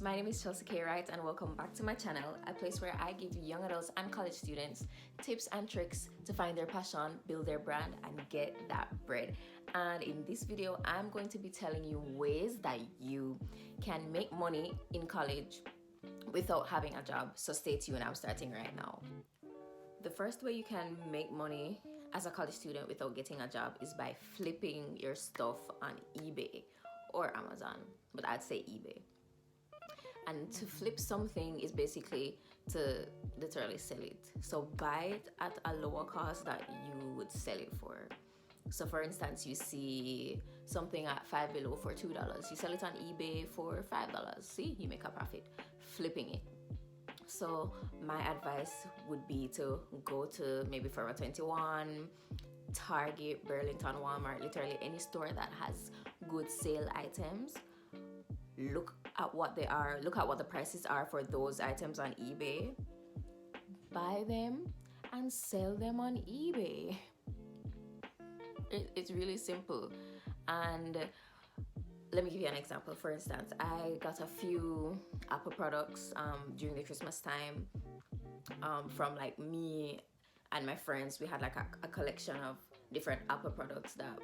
my name is Chelsea K. Wright and welcome back to my channel, a place where I give young adults and college students tips and tricks to find their passion, build their brand, and get that bread. And in this video, I'm going to be telling you ways that you can make money in college without having a job. So stay tuned, I'm starting right now. The first way you can make money as a college student without getting a job is by flipping your stuff on eBay or Amazon, but I'd say eBay. And to flip something is basically to literally sell it. So buy it at a lower cost that you would sell it for. So for instance, you see something at Five Below for $2. You sell it on eBay for $5. See, you make a profit flipping it. So my advice would be to go to maybe Forever 21, Target, Burlington, Walmart, literally any store that has good sale items. Look at what they are, look at what the prices are for those items on eBay, buy them and sell them on eBay. It's really simple. And let me give you an example. For instance, I got a few Apple products during the Christmas time from like me and my friends. We had like a collection of different Apple products that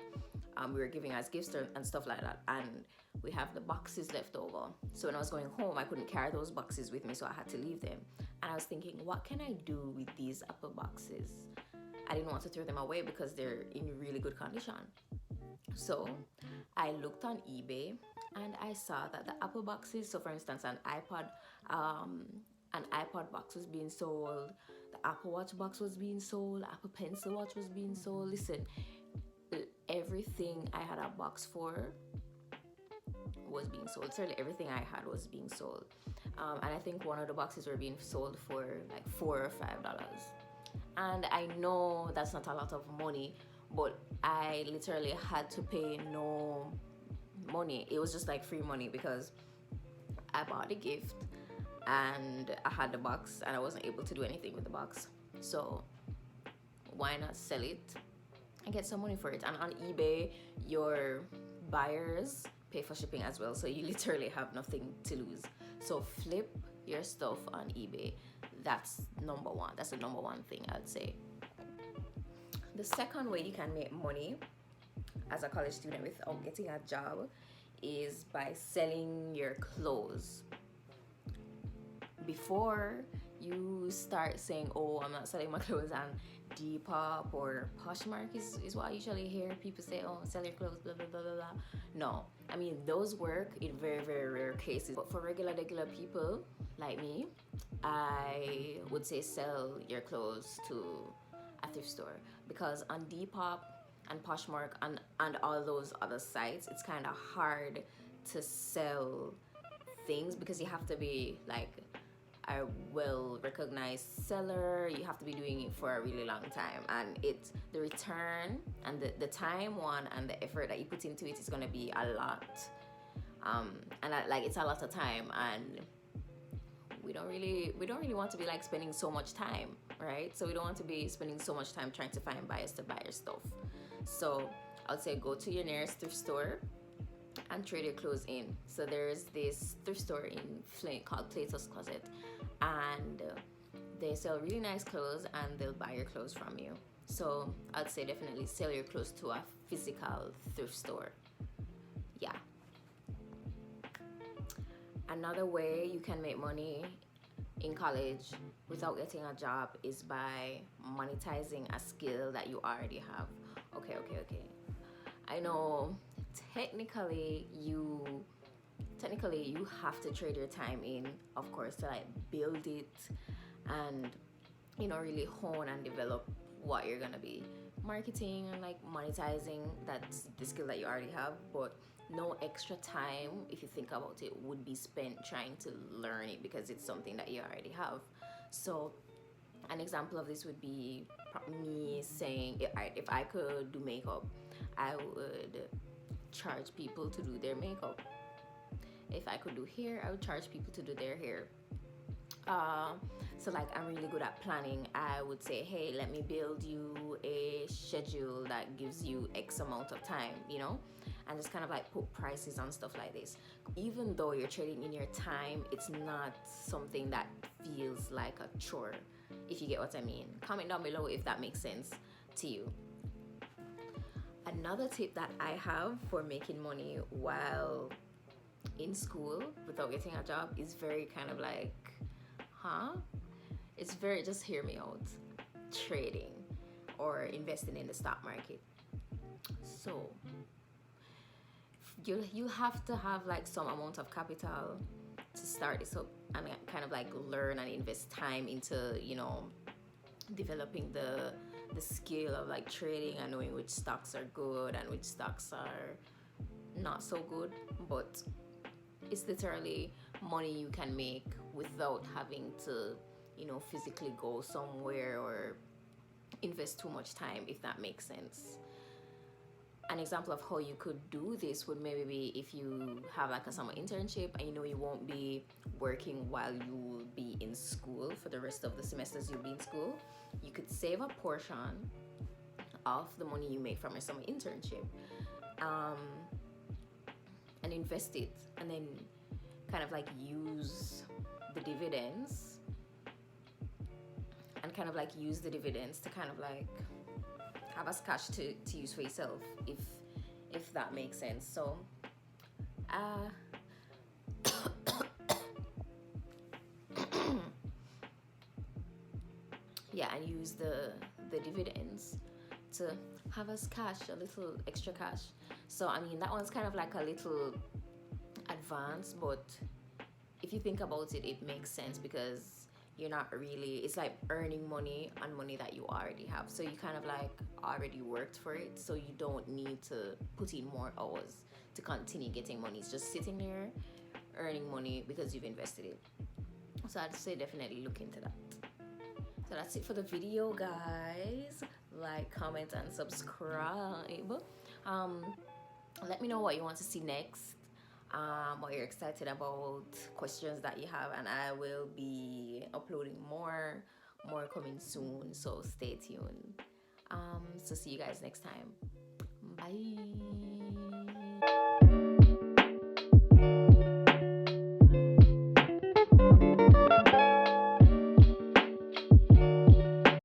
we were giving as gifts and stuff like that, and we have the boxes left over. So when I was going home, I couldn't carry those boxes with me, so I had to leave them. And I was thinking, what can I do with these Apple boxes? I didn't want to throw them away because they're in really good condition. So I looked on eBay and I saw that the Apple boxes, so for instance an iPod box was being sold, the Apple Watch box was being sold, Apple Pencil Watch was being sold. Listen, everything I had a box for was being sold. Literally everything I had was being sold. And I think one of the boxes were being sold for like $4 or $5. And I know that's not a lot of money, but I literally had to pay no money. It was just like free money because I bought the gift and I had the box and I wasn't able to do anything with the box. So why not sell it and get some money for it? And on eBay, your buyers pay for shipping as well, so you literally have nothing to lose. So flip your stuff on eBay. That's number one. That's the number one thing I'd say. The second way you can make money as a college student without getting a job is by selling your clothes. Before you start saying, oh, I'm not selling my clothes on Depop or Poshmark is what I usually hear people say, oh, sell your clothes, blah, blah, blah, blah, blah. No, I mean, those work in very, very rare cases. But for regular people like me, I would say sell your clothes to a thrift store, because on Depop and Poshmark and all those other sites, it's kind of hard to sell things because you have to be like a well-recognized seller. You have to be doing it for a really long time, and the return and the time one and the effort that you put into it is going to be a lot, like it's a lot of time, and we don't really want to be like spending so much time, right? So we don't want to be spending so much time trying to find buyers to buy your stuff. So I would say go to your nearest thrift store and trade your clothes in. So there's this thrift store in Flint called Plato's Closet, and they sell really nice clothes and they'll buy your clothes from you. So I'd say definitely sell your clothes to a physical thrift store. Yeah. Another way you can make money in college without getting a job is by monetizing a skill that you already have. Okay. I know technically you have to trade your time in, of course, to like build it and really hone and develop what you're gonna be marketing and like monetizing. That's the skill that you already have, but no extra time, if you think about it, would be spent trying to learn it because it's something that you already have. So an example of this would be me saying, if I could do makeup, I would charge people to do their makeup. If I could do hair, I would charge people to do their hair. So like I'm really good at planning. I would say, hey, let me build you a schedule that gives you X amount of time, and just kind of like put prices on stuff like this. Even though you're trading in your time, it's not something that feels like a chore, if you get what I mean. Comment down below if that makes sense to you. Another tip that I have for making money while in school without getting a job is very kind of like, it's very, just hear me out, trading or investing in the stock market. So you have to have like some amount of capital to start this up and kind of like learn and invest time into, you know, developing the skill of like trading and knowing which stocks are good and which stocks are not so good. But it's literally money you can make without having to, you know, physically go somewhere or invest too much time, if that makes sense. An example of how you could do this would maybe be if you have like a summer internship and you know you won't be working while you will be in school for the rest of the semesters you'll be in school. You could save a portion of the money you make from your summer internship, and invest it, and then kind of like use the dividends to kind of like have as cash to use for yourself, if that makes sense. So yeah, and use the dividends to have as cash, a little extra cash. So I mean, that one's kind of like a little advanced, but if you think about it, it makes sense, because you're not really, it's like earning money on money that you already have. So you kind of like already worked for it, so you don't need to put in more hours to continue getting money. It's just sitting there earning money because you've invested it. So I'd say definitely look into that. So that's it for the video, guys. Like, comment, and subscribe. Let me know what you want to see next, what you're excited about, questions that you have, and I will be uploading more coming soon, so stay tuned. So see you guys next time. Bye.